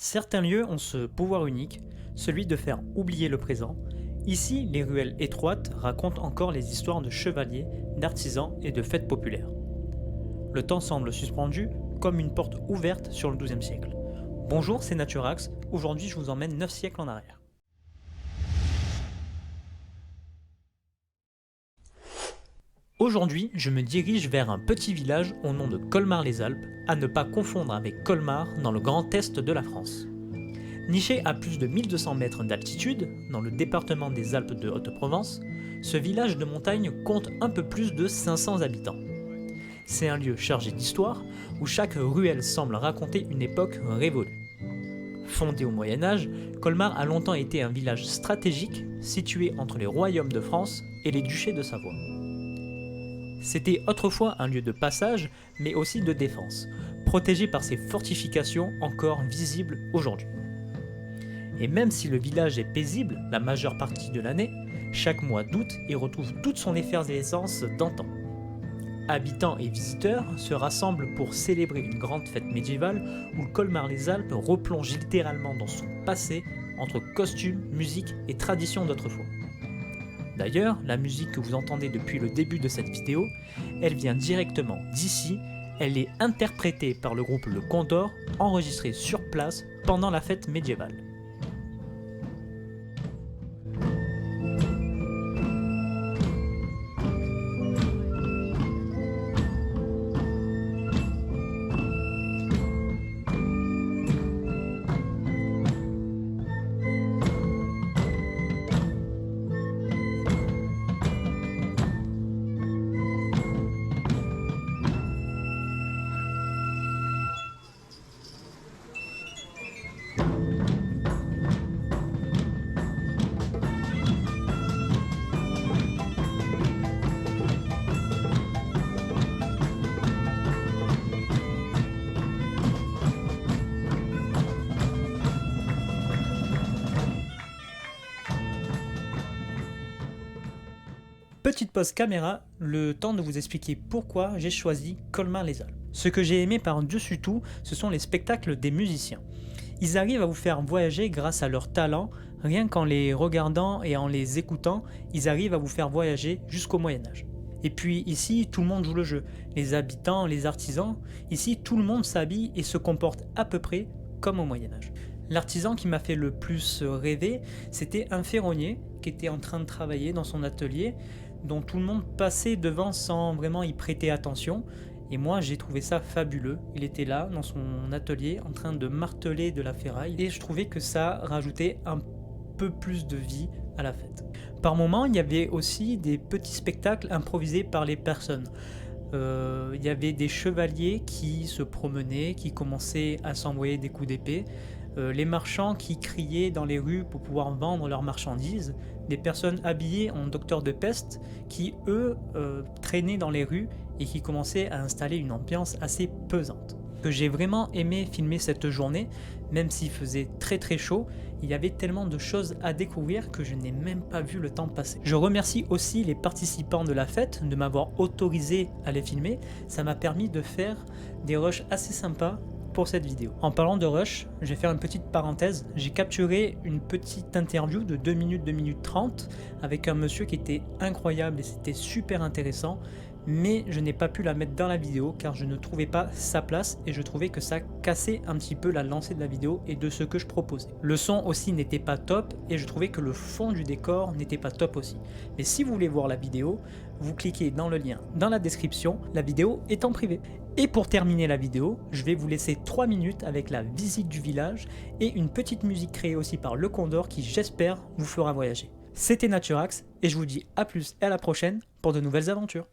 Certains lieux ont ce pouvoir unique, celui de faire oublier le présent. Ici, les ruelles étroites racontent encore les histoires de chevaliers, d'artisans et de fêtes populaires. Le temps semble suspendu, comme une porte ouverte sur le XIIe siècle. Bonjour, c'est Naturax. Aujourd'hui, je vous emmène 9 siècles en arrière. Aujourd'hui, je me dirige vers un petit village au nom de Colmar-les-Alpes, à ne pas confondre avec Colmar dans le Grand Est de la France. Niché à plus de 1200 mètres d'altitude, dans le département des Alpes de Haute-Provence, ce village de montagne compte un peu plus de 500 habitants. C'est un lieu chargé d'histoire, où chaque ruelle semble raconter une époque révolue. Fondé au Moyen-Âge, Colmar a longtemps été un village stratégique situé entre les royaumes de France et les duchés de Savoie. C'était autrefois un lieu de passage, mais aussi de défense, protégé par ses fortifications encore visibles aujourd'hui. Et même si le village est paisible la majeure partie de l'année, chaque mois d'août y retrouve toute son effervescence d'antan. Habitants et visiteurs se rassemblent pour célébrer une grande fête médiévale où le Colmar-les-Alpes replonge littéralement dans son passé entre costumes, musique et traditions d'autrefois. D'ailleurs, la musique que vous entendez depuis le début de cette vidéo, elle vient directement d'ici, elle est interprétée par le groupe Le Condor, enregistrée sur place pendant la fête médiévale. Petite pause caméra, le temps de vous expliquer pourquoi j'ai choisi Colmar-les-Alpes. Ce que j'ai aimé par-dessus tout, ce sont les spectacles des musiciens. Ils arrivent à vous faire voyager grâce à leur talent, rien qu'en les regardant et en les écoutant, ils arrivent à vous faire voyager jusqu'au Moyen-Âge. Et puis ici, tout le monde joue le jeu. Les habitants, les artisans, ici tout le monde s'habille et se comporte à peu près comme au Moyen-Âge. L'artisan qui m'a fait le plus rêver, c'était un ferronnier qui était en train de travailler dans son atelier, dont tout le monde passait devant sans vraiment y prêter attention. Et moi, j'ai trouvé ça fabuleux. Il était là, dans son atelier, en train de marteler de la ferraille. Et je trouvais que ça rajoutait un peu plus de vie à la fête. Par moments, il y avait aussi des petits spectacles improvisés par les personnes. Il y avait des chevaliers qui se promenaient, qui commençaient à s'envoyer des coups d'épée. Les marchands qui criaient dans les rues pour pouvoir vendre leurs marchandises, des personnes habillées en docteurs de peste qui, eux, traînaient dans les rues et qui commençaient à installer une ambiance assez pesante. Que j'ai vraiment aimé filmer cette journée, même s'il faisait très très chaud, il y avait tellement de choses à découvrir que je n'ai même pas vu le temps passer. Je remercie aussi les participants de la fête de m'avoir autorisé à les filmer, ça m'a permis de faire des rushs assez sympas pour cette vidéo. En parlant de rush, je vais faire une petite parenthèse. J'ai capturé une petite interview de 2 minutes 30 avec un monsieur qui était incroyable et c'était super intéressant, mais je n'ai pas pu la mettre dans la vidéo car je ne trouvais pas sa place et je trouvais que ça cassait un petit peu la lancée de la vidéo et de ce que je proposais. Le son aussi n'était pas top et je trouvais que le fond du décor n'était pas top aussi. Mais si vous voulez voir la vidéo, vous cliquez dans le lien dans la description, la vidéo est en privé. Et pour terminer la vidéo, je vais vous laisser 3 minutes avec la visite du village et une petite musique créée aussi par Le Condor qui, j'espère, vous fera voyager. C'était Naturax et je vous dis à plus et à la prochaine pour de nouvelles aventures.